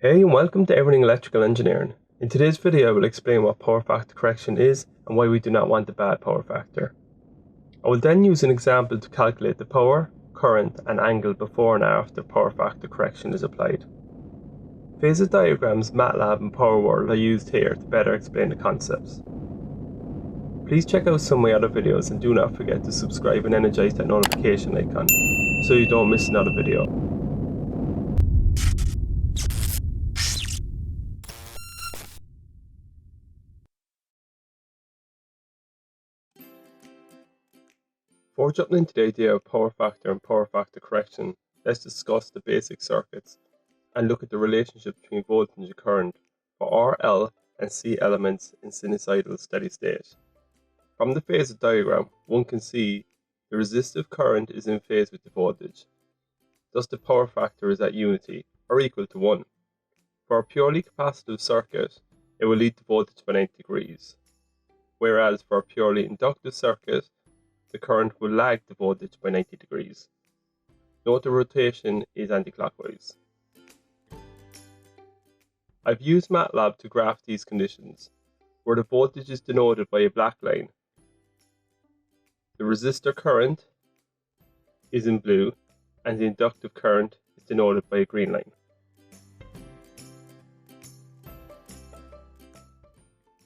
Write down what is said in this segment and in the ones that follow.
Hey and welcome to Everything Electrical Engineering. In today's video I will explain what power factor correction is and why we do not want a bad power factor. I will then use an example to calculate the power, current and angle before and after power factor correction is applied. Phasor diagrams, Matlab and Power World are used here to better explain the concepts. Please check out some of my other videos and do not forget to subscribe and energize that notification icon so you don't miss another video. Before jumping into the idea of power factor and power factor correction, let's discuss the basic circuits and look at the relationship between voltage and current for R, L and C elements in sinusoidal steady state. From the phasor diagram, one can see the resistive current is in phase with the voltage. Thus the power factor is at unity or equal to 1. For a purely capacitive circuit, it will lead the voltage by 90 degrees, whereas for a purely inductive circuit, the current will lag the voltage by 90 degrees. Note the rotation is anticlockwise. I've used Matlab to graph these conditions, where the voltage is denoted by a black line. The resistor current is in blue, and the inductive current is denoted by a green line.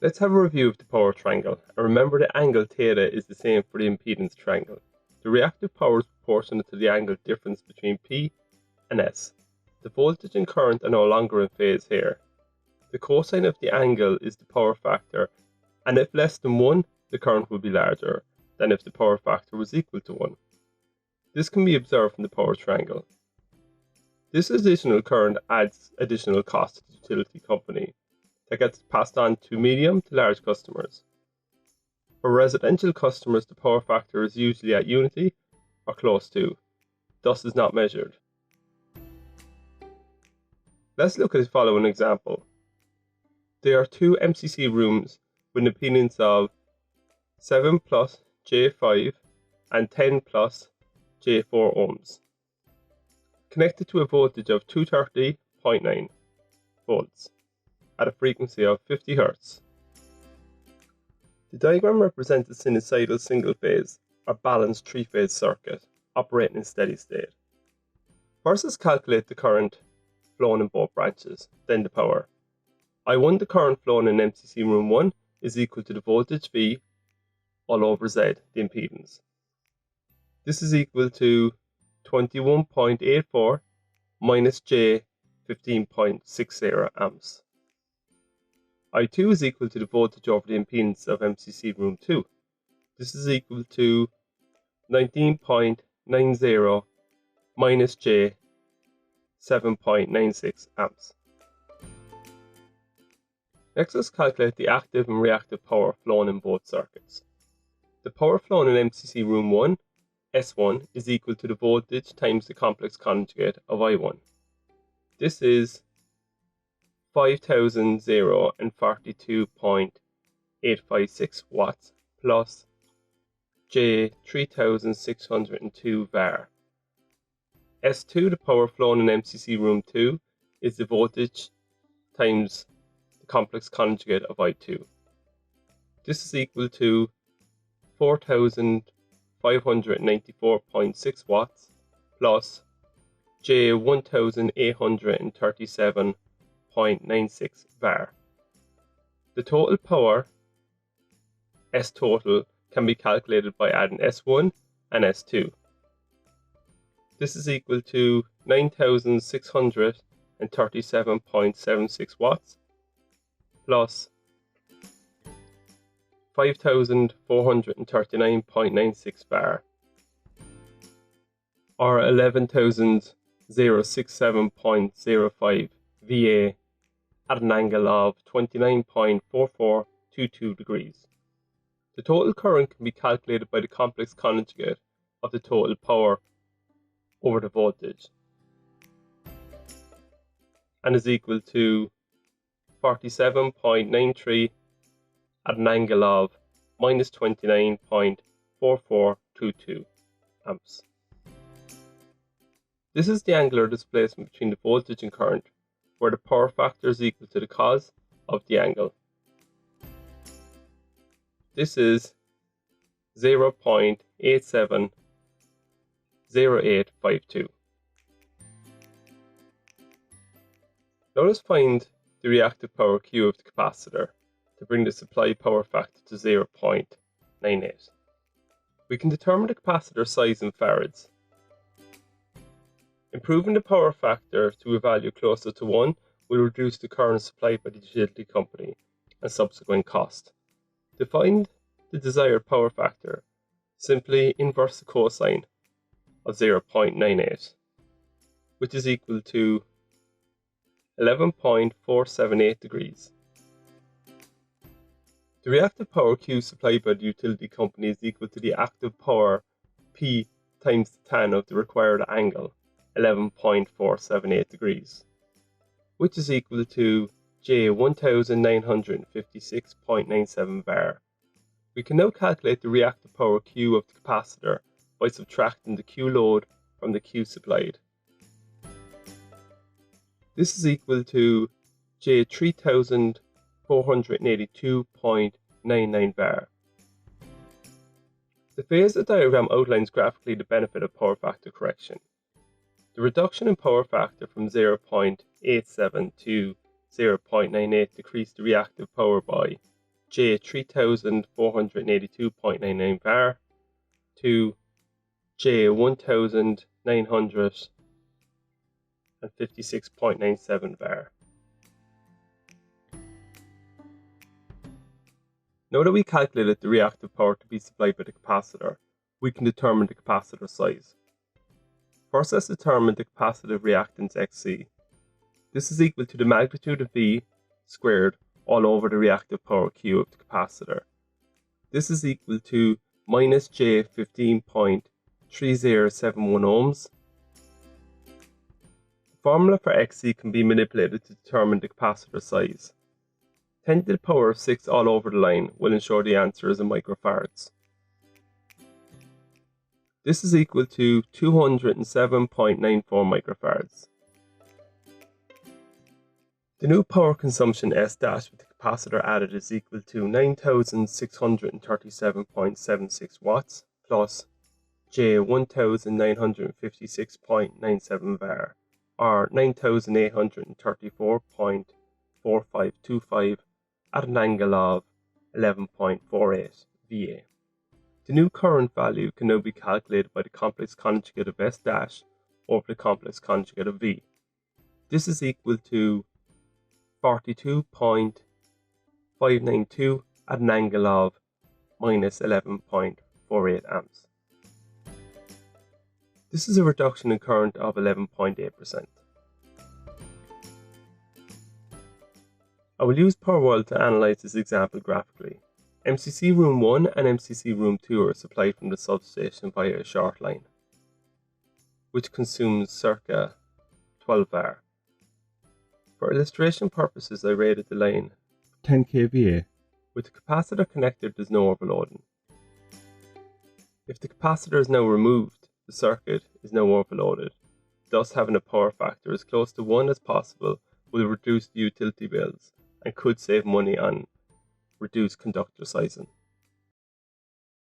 Let's have a review of the power triangle, and remember the angle theta is the same for the impedance triangle. The reactive power is proportional to the angle difference between P and S. The voltage and current are no longer in phase here. The cosine of the angle is the power factor, and if less than 1, the current will be larger than if the power factor was equal to 1. This can be observed from the power triangle. This additional current adds additional cost to the utility company that gets passed on to medium to large customers. For residential customers, the power factor is usually at unity or close to, thus is not measured. Let's look at the following example. There are two MCC rooms with an impedance of 7 plus J5 and 10 plus J4 ohms, connected to a voltage of 230.9 volts. At a frequency of 50 Hz. The diagram represents a sinusoidal single-phase or balanced three-phase circuit operating in steady state. First, let's calculate the current flowing in both branches, then the power. I1, the current flowing in MCC room 1, is equal to the voltage V all over Z, the impedance. This is equal to 21.84 minus J 15.60 amps. I2 is equal to the voltage over the impedance of MCC room 2. This is equal to 19.90 minus J 7.96 amps. Next, let's calculate the active and reactive power flowing in both circuits. The power flowing in MCC room 1, S1, is equal to the voltage times the complex conjugate of I1. This is 5,042.856 watts plus J 3602 var. S2, the power flowing in MCC room 2, is the voltage times the complex conjugate of I2. This is equal to 4,594.6 watts plus J 1837.96 var. The total power, S total, can be calculated by adding S1 and S2. This is equal to 9,637.76 watts plus 5,439.96 var, or 11,067.05 VA at an angle of 29.4422 degrees. The total current can be calculated by the complex conjugate of the total power over the voltage and is equal to 47.93 at an angle of minus 29.4422 amps. This is the angular displacement between the voltage and current where the power factor is equal to the cos of the angle. This is 0.870852. Now let's find the reactive power Q of the capacitor to bring the supply power factor to 0.98. We can determine the capacitor size in farads. Improving the power factor to a value closer to 1 will reduce the current supplied by the utility company and subsequent cost. To find the desired power factor, simply inverse the cosine of 0.98, which is equal to 11.478 degrees. The reactive power Q supplied by the utility company is equal to the active power P times the tan of the required angle, 11.478 degrees, which is equal to J 1956.97 var. We can now calculate the reactive power Q of the capacitor by subtracting the Q load from the Q supplied. This is equal to J 3482.99 var. The Phasor diagram outlines graphically the benefit of power factor correction. The reduction in power factor from 0.87 to 0.98 decreased the reactive power by J 3482.99 var to J 1956.97 var. Now that we calculated the reactive power to be supplied by the capacitor, we can determine the capacitor size. First, let's determine the capacitive reactance Xc. This is equal to the magnitude of V squared all over the reactive power Q of the capacitor. This is equal to minus J 15.3071 ohms. The formula for Xc can be manipulated to determine the capacitor size. 10 to the power of 6 all over the line will ensure the answer is in microfarads. This is equal to 207.94 microfarads. The new power consumption S' with the capacitor added is equal to 9637.76 watts plus J 1956.97 var, or 9834.4525 at an angle of 11.48 VA. The new current value can now be calculated by the complex conjugate of S' over the complex conjugate of V. This is equal to 42.592 at an angle of minus 11.48 amps. This is a reduction in current of 11.8%. I will use Power World to analyze this example graphically. MCC Room 1 and MCC Room 2 are supplied from the substation via a short line, which consumes circa 12 var. For illustration purposes, I rated the line 10 kVA. With the capacitor connected, there's no overloading. If the capacitor is now removed, the circuit is now overloaded. Thus, having a power factor as close to 1 as possible will reduce the utility bills and could save money on reduced conductor sizing.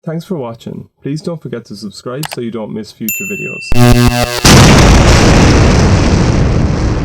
Thanks for watching. Please don't forget to subscribe so you don't miss future videos.